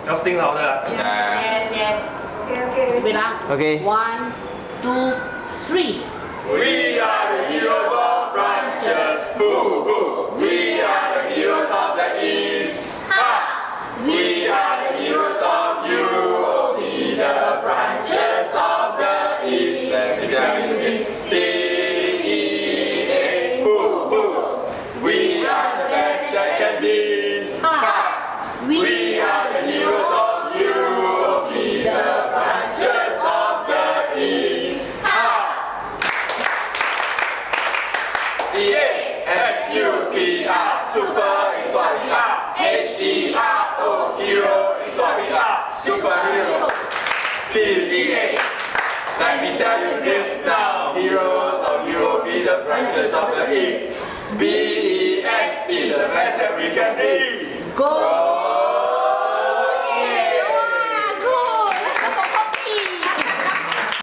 要心好的。 Yes, yes. Okay. Wait lang. Okay. 1, 2, 3. We are the heroes of branches. Boo boo. We are the heroes of the East. Ha! We are the heroes of UOB, the branches of the East. Let me tell you this. D-E-A. Boo boo. We are the best that can be. Ha! We are the heroes of UOB, the branches of the East. Ha! E-A-S-U-P-R, super is what we are. H-E-R-O, hero is what we are. Superhero. D-E-A. Let me tell you this now. Heroes of UOB, the branches of the East. B-E-S-T, the best that we can be. Go!